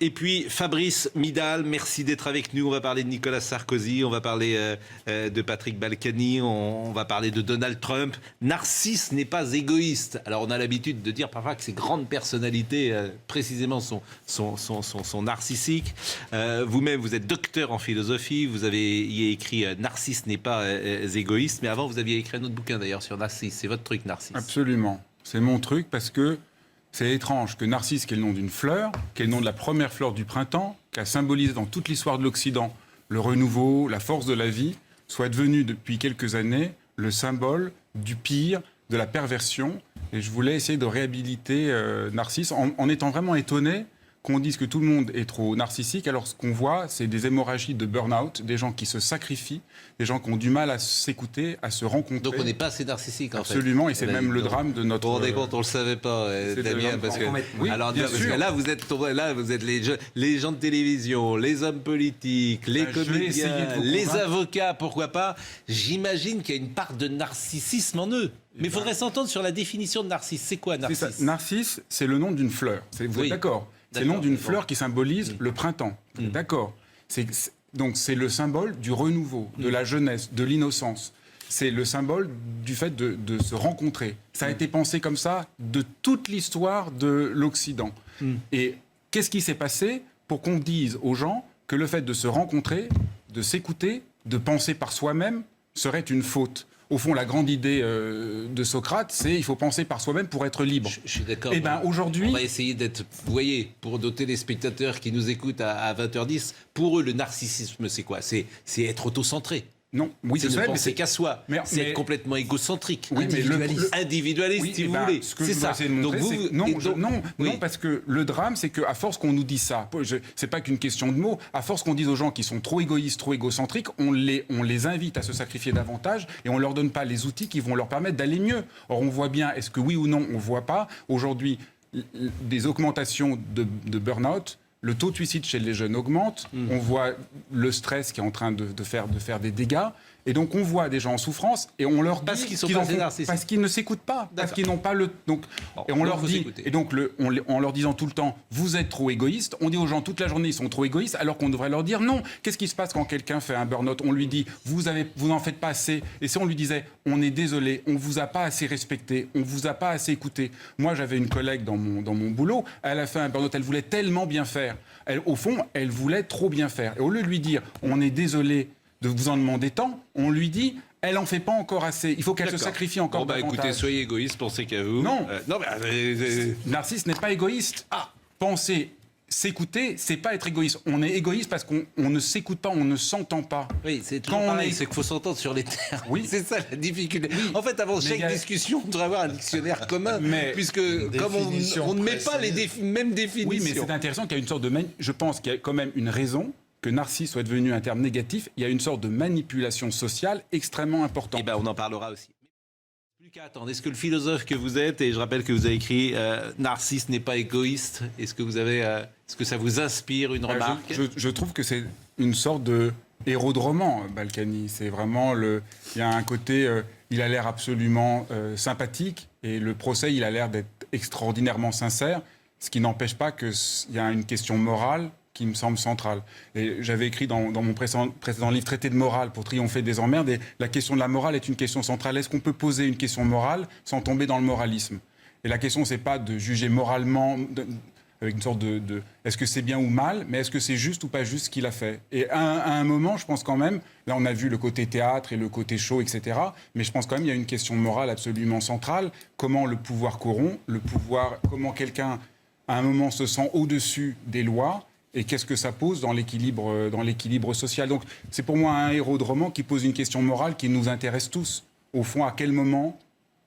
Et puis Fabrice Midal, merci d'être avec nous. On va parler de Nicolas Sarkozy, on va parler de Patrick Balkany, on va parler de Donald Trump. Narcisse n'est pas égoïste. Alors on a l'habitude de dire parfois que ces grandes personnalités précisément sont narcissiques. Vous-même, vous êtes docteur en philosophie, vous avez y écrit Narcisse n'est pas égoïste, mais avant vous aviez écrit un autre bouquin d'ailleurs sur Narcisse. C'est votre truc, Narcisse. Absolument. C'est mon truc parce que c'est étrange que Narcisse, qui est le nom d'une fleur, qui est le nom de la première fleur du printemps, qui a symbolisé dans toute l'histoire de l'Occident le renouveau, la force de la vie, soit devenu depuis quelques années le symbole du pire, de la perversion. Et je voulais essayer de réhabiliter Narcisse en étant vraiment étonné qu'on dise que tout le monde est trop narcissique, alors ce qu'on voit, c'est des hémorragies de burn-out, des gens qui se sacrifient, des gens qui ont du mal à s'écouter, à se rencontrer. Donc on n'est pas assez narcissique, en fait. Absolument, et c'est même le drame de notre... Vous vous rendez compte, on ne le savait pas, Damien, parce que... Oui, alors, bien parce sûr. que là, vous êtes les gens de télévision, les hommes politiques, les comédiens, les avocats, pourquoi pas. J'imagine qu'il y a une part de narcissisme en eux. Mais il faudrait s'entendre sur la définition de Narcisse. C'est quoi, Narcisse ? Narcisse, c'est le nom d'une fleur. Vous êtes d'accord ? C'est le nom d'une fleur qui symbolise le printemps. D'accord. Donc c'est le symbole du renouveau, de la jeunesse, de l'innocence. C'est le symbole du fait de se rencontrer. Ça a été pensé comme ça de toute l'histoire de l'Occident. Et qu'est-ce qui s'est passé pour qu'on dise aux gens que le fait de se rencontrer, de s'écouter, de penser par soi-même serait une faute ? Au fond, la grande idée de Socrate, c'est il faut penser par soi-même pour être libre. Je suis d'accord. Et ben aujourd'hui, on va essayer d'être. Vous voyez, pour nos téléspectateurs qui nous écoutent à 20h10, pour eux, le narcissisme, c'est quoi ? C'est être autocentré. Non, oui, c'est je ne sais, penser qu'à soi. C'est être complètement égocentrique, oui, individualiste, oui, si vous voulez. C'est ça. Donc non, parce que le drame, c'est qu'à force qu'on nous dise ça, c'est pas qu'une question de mots. À force qu'on dise aux gens qui sont trop égoïstes, trop égocentriques, on les invite à se sacrifier davantage et on leur donne pas les outils qui vont leur permettre d'aller mieux. Or, on voit bien, est-ce que oui ou non, on voit pas aujourd'hui des augmentations de burn-out. Le taux de suicide chez les jeunes augmente. On voit le stress qui est en train de faire des dégâts. Et donc, on voit des gens en souffrance et on leur dit... Parce qu'ils sont pas narcissiques. Parce qu'ils ne s'écoutent pas. Parce qu'ils n'ont pas le... Donc, et on leur dit... Et donc, en leur disant tout le temps, vous êtes trop égoïste, on dit aux gens toute la journée, ils sont trop égoïstes, alors qu'on devrait leur dire non. Qu'est-ce qui se passe quand quelqu'un fait un burn-out ? On lui dit, vous n'en faites pas assez. Et si on lui disait, on est désolé, on vous a pas assez respecté, on vous a pas assez écouté. Moi, j'avais une collègue dans mon boulot, elle a fait un burn-out, elle voulait tellement bien faire. Au fond, elle voulait trop bien faire. Et au lieu de lui dire, on est désolé de vous en demander tant, on lui dit, elle en fait pas encore assez. Il faut qu'elle se sacrifie encore davantage. Écoutez, soyez égoïste, pensez qu'à vous. Non. Mais Narcisse n'est pas égoïste. Penser, s'écouter, c'est pas être égoïste. On est égoïste parce qu'on ne s'écoute pas, on ne s'entend pas. Oui, c'est toujours pareil, c'est qu'il faut s'entendre sur les termes. Oui. C'est ça la difficulté. Oui. En fait, avant chaque discussion, on devrait avoir un dictionnaire commun, puisque comme on ne met pas les mêmes définitions. Oui, mais c'est intéressant qu'il y a une sorte de... Je pense qu'il y a quand même une raison que narcisse soit devenu un terme négatif. Il y a une sorte de manipulation sociale extrêmement importante. Eh bien, on en parlera aussi. Plus qu'à attendre. Est-ce que le philosophe que vous êtes, et je rappelle que vous avez écrit Narcisse n'est pas égoïste, est-ce que ça vous inspire une remarque ? Je trouve que c'est une sorte de héros de roman, Balkany. C'est vraiment il y a un côté, il a l'air absolument sympathique, et le procès, il a l'air d'être extraordinairement sincère, ce qui n'empêche pas qu'il y a une question morale qui me semble centrale. Et j'avais écrit dans mon précédent livre Traité de morale pour triompher des emmerdes, et la question de la morale est une question centrale. Est-ce qu'on peut poser une question morale sans tomber dans le moralisme ? Et la question, c'est pas de juger moralement avec une sorte de est-ce que c'est bien ou mal, mais est-ce que c'est juste ou pas juste ce qu'il a fait ? Et à un moment, je pense quand même, là on a vu le côté théâtre et le côté show, etc., mais je pense quand même qu'il y a une question morale absolument centrale. Comment le pouvoir corrompt, comment quelqu'un, à un moment, se sent au-dessus des lois, et qu'est-ce que ça pose dans l'équilibre social. Donc c'est pour moi un héros de roman qui pose une question morale qui nous intéresse tous. Au fond, à quel moment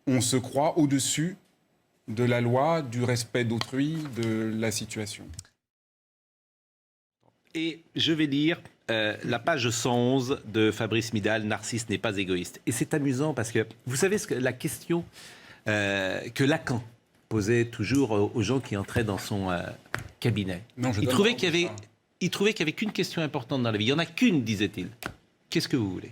on se croit au-dessus de la loi, du respect d'autrui, de la situation. Et je vais lire la page 111 de Fabrice Midal, Narcisse n'est pas égoïste. Et c'est amusant parce que vous savez la question que Lacan posait toujours aux gens qui entraient dans son cabinet. Non, il trouvait qu'il y avait qu'une question importante dans la vie. Il n'y en a qu'une, disait-il. Qu'est-ce que vous voulez ?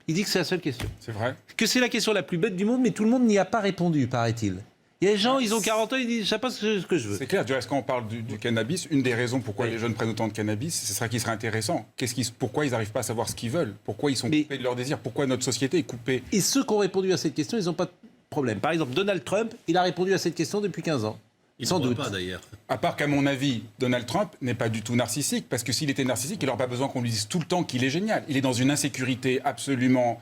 Il dit que c'est la seule question. C'est vrai. Que c'est la question la plus bête du monde, mais tout le monde n'y a pas répondu, paraît-il. Il y a des gens, ils ont 40 ans, ils disent, je sais pas ce que je veux. C'est clair, est-ce qu'on parle du cannabis, une des raisons pourquoi les jeunes prennent autant de cannabis, c'est ça qui serait intéressant. Pourquoi ils n'arrivent pas à savoir ce qu'ils veulent? Pourquoi ils sont coupés de leurs désirs? Pourquoi notre société est coupée? Et ceux qui ont répondu à cette question, ils n'ont pas de problème. Par exemple, Donald Trump, il a répondu à cette question depuis 15 ans. Sans doute. Pas d'ailleurs. À part qu'à mon avis, Donald Trump n'est pas du tout narcissique, parce que s'il était narcissique, il n'aurait pas besoin qu'on lui dise tout le temps qu'il est génial. Il est dans une insécurité absolument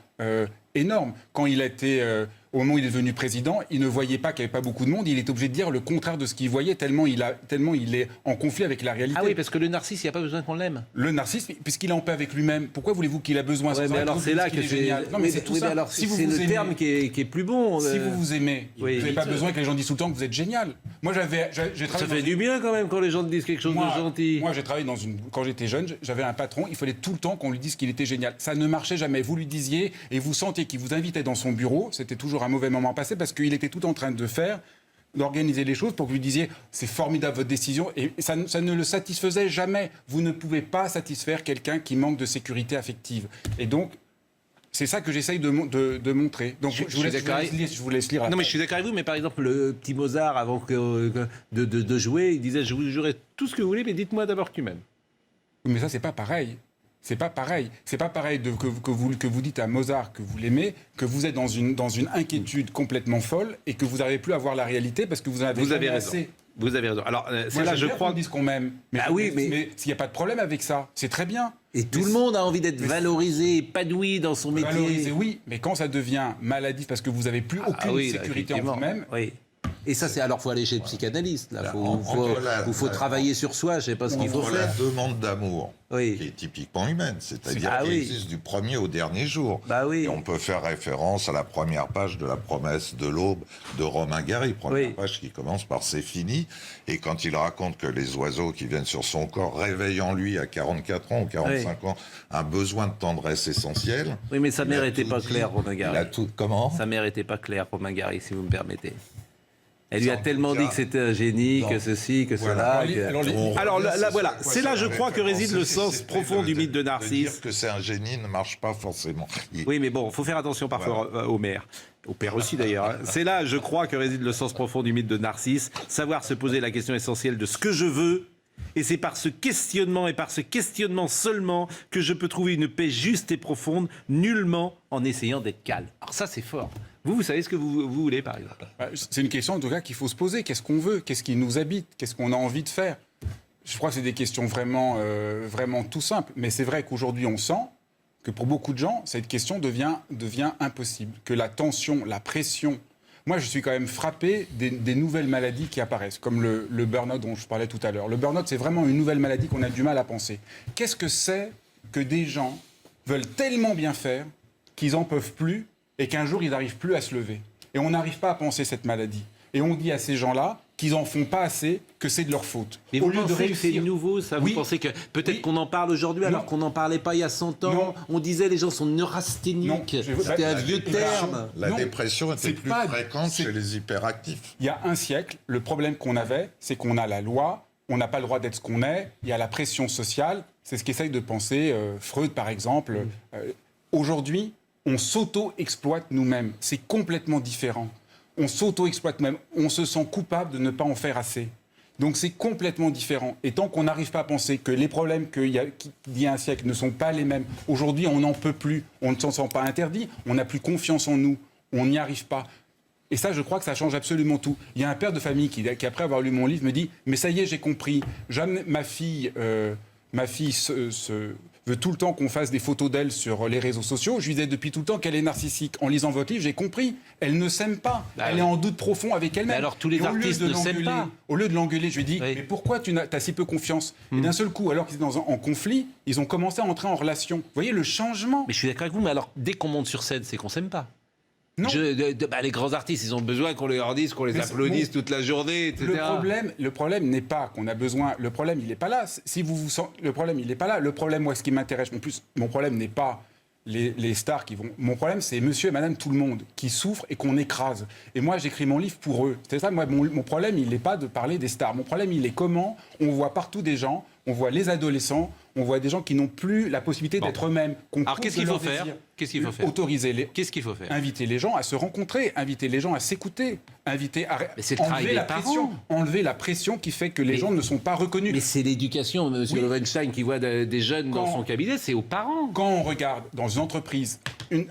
énorme. Quand il a été, au moment où il est devenu président, il ne voyait pas qu'il n'y avait pas beaucoup de monde. Il est obligé de dire le contraire de ce qu'il voyait, tellement il est en conflit avec la réalité. Ah oui, parce que le narcisse, il n'y a pas besoin qu'on l'aime. Le narcisse, puisqu'il est en paix avec lui-même, pourquoi voulez-vous qu'il a besoin mais alors c'est là que c'est génial. Non, mais c'est tout ça. Alors, si c'est le terme qui est plus bon. Si vous vous aimez, vous n'avez pas besoin que les gens disent tout le temps que vous êtes génial. Moi, j'ai travaillé. Ça fait du bien quand même quand les gens te disent quelque chose de gentil. Moi, j'ai travaillé quand j'étais jeune, j'avais un patron, il fallait tout le temps qu'on lui dise qu'il était génial. Ça ne marchait jamais. Vous lui disiez et vous sentiez qu'il vous invitait dans son bureau. C'était toujours un mauvais moment passé parce qu'il était tout en train d'organiser les choses pour que vous lui disiez c'est formidable votre décision et ça ne le satisfaisait jamais. Vous ne pouvez pas satisfaire quelqu'un qui manque de sécurité affective. Et donc, c'est ça que j'essaye de montrer. Donc, je vous laisse lire. Non, mais je suis d'accord avec vous, mais par exemple, le petit Mozart, avant de jouer, il disait, je vous jouerai tout ce que vous voulez, mais dites-moi d'abord que tu m'aimes. Mais ça, c'est pas pareil. C'est pas pareil. C'est pas pareil que vous dites à Mozart que vous l'aimez, que vous êtes dans une inquiétude complètement folle et que vous n'arrivez plus à voir la réalité parce que vous en avez jamais assez. Vous avez raison. Alors, c'est là, je crois. Qu'on dise qu'on m'aime. Mais s'il n'y a pas de problème avec ça, c'est très bien. Et tout le monde a envie d'être valorisé, épanoui dans son métier. Valorisé, oui, mais quand ça devient maladif parce que vous n'avez plus aucune sécurité en vous-même. Oui. Et ça, c'est alors faut aller chez le psychanalyste. Il faut travailler sur soi. Je sais pas ce qu'il faut faire. La demande d'amour, qui est typiquement humaine, c'est-à-dire qui existe du premier au dernier jour. Et on peut faire référence à la première page de La promesse de l'aube de Romain Gary, première page qui commence par c'est fini. Et quand il raconte que les oiseaux qui viennent sur son corps réveillent en lui à 44 ans ou 45 ans un besoin de tendresse essentielle. Oui, mais sa mère n'était pas claire, Romain Gary. Comment ? Sa mère n'était pas claire, Romain Gary, si vous me permettez. Elle lui a tellement dit que c'était un génie, que ceci, que cela. Alors là, voilà, c'est là, je crois, que réside le sens profond du mythe de Narcisse. Dire que c'est un génie ne marche pas forcément. Oui, mais bon, il faut faire attention parfois au maire. Au père aussi d'ailleurs. C'est là, je crois, que réside le sens profond du mythe de Narcisse. Savoir se poser la question essentielle de ce que je veux. Et c'est par ce questionnement et par ce questionnement seulement que je peux trouver une paix juste et profonde, nullement en essayant d'être calme. Alors ça, c'est fort. Vous savez ce que vous voulez, par exemple. C'est une question, en tout cas, qu'il faut se poser. Qu'est-ce qu'on veut? Qu'est-ce qui nous habite? Qu'est-ce qu'on a envie de faire? Je crois que c'est des questions vraiment tout simples. Mais c'est vrai qu'aujourd'hui, on sent que pour beaucoup de gens, cette question devient impossible. Que la tension, la pression... Moi, je suis quand même frappé des nouvelles maladies qui apparaissent, comme le burn-out dont je parlais tout à l'heure. Le burn-out, c'est vraiment une nouvelle maladie qu'on a du mal à penser. Qu'est-ce que c'est que des gens veulent tellement bien faire qu'ils n'en peuvent plus et qu'un jour, ils n'arrivent plus à se lever? Et on n'arrive pas à penser cette maladie. Et on dit à ces gens-là qu'ils n'en font pas assez, que c'est de leur faute. Mais vous pensez que c'est nouveau, ça? Vous pensez que peut-être qu'on en parle aujourd'hui alors qu'on n'en parlait pas il y a 100 ans? Non. On disait les gens sont neurasthéniques. C'était un vieux terme. La dépression était plus fréquente chez les hyperactifs. Il y a un siècle, le problème qu'on avait, c'est qu'on a la loi, on n'a pas le droit d'être ce qu'on est, il y a la pression sociale. C'est ce qu'essaye de penser Freud, par exemple. Aujourd'hui, on s'auto-exploite nous-mêmes. C'est complètement différent. On s'auto-exploite même, on se sent coupable de ne pas en faire assez. Donc c'est complètement différent. Et tant qu'on n'arrive pas à penser que les problèmes qu'il y a un siècle ne sont pas les mêmes, aujourd'hui on n'en peut plus, on ne s'en sent pas interdit, on n'a plus confiance en nous, on n'y arrive pas. Et ça, je crois que ça change absolument tout. Il y a un père de famille qui après avoir lu mon livre, me dit « Mais ça y est, j'ai compris. Jamais ma fille veut tout le temps qu'on fasse des photos d'elle sur les réseaux sociaux. Je lui disais depuis tout le temps qu'elle est narcissique. En lisant votre livre, j'ai compris. Elle ne s'aime pas. Elle est en doute profond avec elle-même. Mais alors tous les artistes ne s'aiment pas. Au lieu de l'engueuler, je lui ai dit, mais pourquoi tu as si peu confiance? Et d'un seul coup, alors qu'ils étaient en conflit, ils ont commencé à entrer en relation. Vous voyez le changement? Mais je suis d'accord avec vous, mais alors dès qu'on monte sur scène, c'est qu'on s'aime pas. Non. Les grands artistes, ils ont besoin qu'on leur dise, qu'on les applaudisse toute la journée, etc. Le problème n'est pas qu'on a besoin. Le problème, il n'est pas là. Le problème, il n'est pas là. Le problème, moi, ce qui m'intéresse, mon problème n'est pas les stars qui vont. Mon problème, c'est monsieur et madame tout le monde qui souffrent et qu'on écrase. Et moi, j'écris mon livre pour eux. C'est ça, moi, mon problème, il n'est pas de parler des stars. Mon problème, il est comment on voit partout des gens on voit les adolescents, on voit des gens qui n'ont plus la possibilité d'être eux-mêmes. Alors qu'est-ce qu'il faut faire? Qu'est-ce qu'il faut faire? Autoriser les... Qu'est-ce qu'il faut faire? Inviter les gens à se rencontrer, inviter les gens à s'écouter, inviter à enlever la pression qui fait que les gens ne sont pas reconnus. Mais c'est l'éducation, M. Loewenstein, qui voit des jeunes dans son cabinet, c'est aux parents. Quand on regarde dans une entreprise,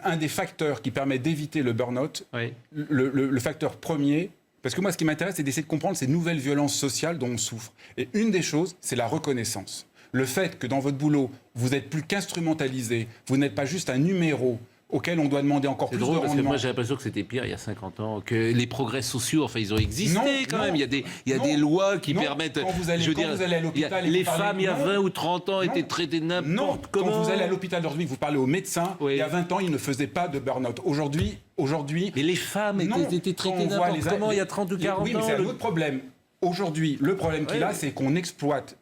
un des facteurs qui permet d'éviter le burn-out, le facteur premier, parce que moi, ce qui m'intéresse, c'est d'essayer de comprendre ces nouvelles violences sociales dont on souffre. Et une des choses, c'est la reconnaissance. Le fait que dans votre boulot, vous n'êtes plus qu'instrumentalisé, vous n'êtes pas juste un numéro auquel on doit demander encore plus de rendement. Parce que moi, j'ai l'impression que c'était pire il y a 50 ans, que les progrès sociaux, enfin, ils ont existé quand même. Il y a des lois qui permettent... Quand vous allez à l'hôpital... Les femmes, il y a 20 ou 30 ans, étaient traitées n'importe comment. Quand vous allez à l'hôpital aujourd'hui, vous parlez aux médecins, il y a 20 ans, ils ne faisaient pas de burn-out. Aujourd'hui... Mais les femmes étaient traitées n'importe comment il y a 30 ou 40 ans. Oui, mais c'est un autre problème. Aujourd'hui, le problème qu'il a, c'est qu'on exploite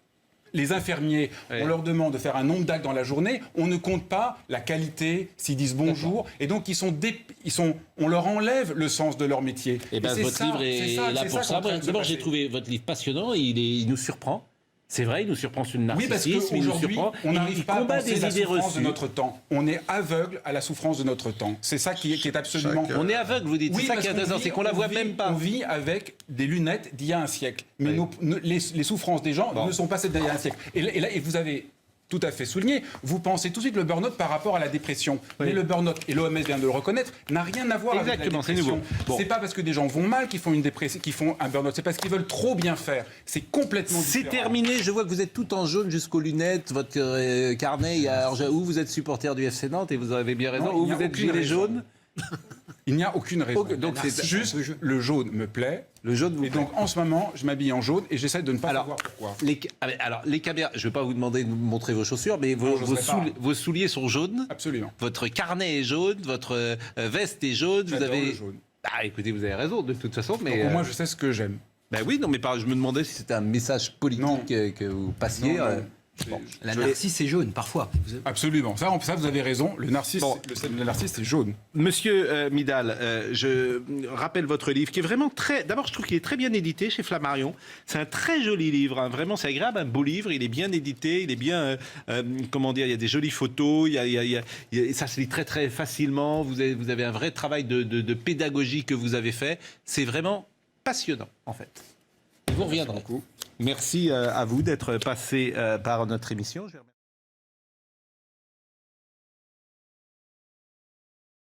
les infirmiers, on leur demande de faire un nombre d'actes dans la journée, on ne compte pas la qualité, s'ils disent bonjour, et donc on leur enlève le sens de leur métier. Et bien votre livre est là pour ça. D'abord, j'ai trouvé votre livre passionnant, il nous surprend. C'est vrai, il nous surprend sur le narcissisme. Oui, parce qu'aujourd'hui, on n'arrive pas à penser la souffrance de notre temps. On est aveugle à la souffrance de notre temps. C'est ça qui est absolument... On est aveugle, vous dites. C'est ça qui est intéressant, c'est qu'on la voit même pas. On vit avec des lunettes d'il y a un siècle. Mais les souffrances des gens ne sont pas celles d'il y a un siècle. Et vous avez... tout à fait souligné. Vous pensez tout de suite le burn-out par rapport à la dépression. Mais le burn-out, et l'OMS vient de le reconnaître, n'a rien à voir avec la dépression. C'est pas parce que des gens vont mal qu'ils font une dépression, qu'ils font un burn-out. C'est parce qu'ils veulent trop bien faire. C'est complètement différent. C'est terminé. Je vois que vous êtes tout en jaune jusqu'aux lunettes. Votre carnet, il y a où vous êtes supporter du FC Nantes et vous avez bien raison. Où vous êtes gilet jaune. Il n'y a aucune raison. Donc c'est juste le jaune me plaît. Le jaune vous plaît. Donc en ce moment, je m'habille en jaune et j'essaie de ne pas savoir pourquoi. Les caméras, je ne vais pas vous demander de montrer vos chaussures, mais vos souliers sont jaunes. Absolument. Votre carnet est jaune, votre veste est jaune. Vous avez. Le jaune. Ah, écoutez, vous avez raison de toute façon. Mais donc, moi, je sais ce que j'aime. Ben oui, non, mais je me demandais si c'était un message politique que vous passiez. Bon. La narcisse est jaune, parfois. Absolument. Ça, vous avez raison. Le narcisse, le narcisse est jaune. Monsieur Midal, je rappelle votre livre qui est vraiment très... D'abord, je trouve qu'il est très bien édité chez Flammarion. C'est un très joli livre. Hein. Vraiment, c'est agréable, un beau livre. Il est bien édité. Il est bien... comment dire? Il y a des jolies photos. Ça se lit très, très facilement. Vous avez un vrai travail de pédagogie que vous avez fait. C'est vraiment passionnant, en fait. Vous reviendrez. Merci à vous d'être passé par notre émission.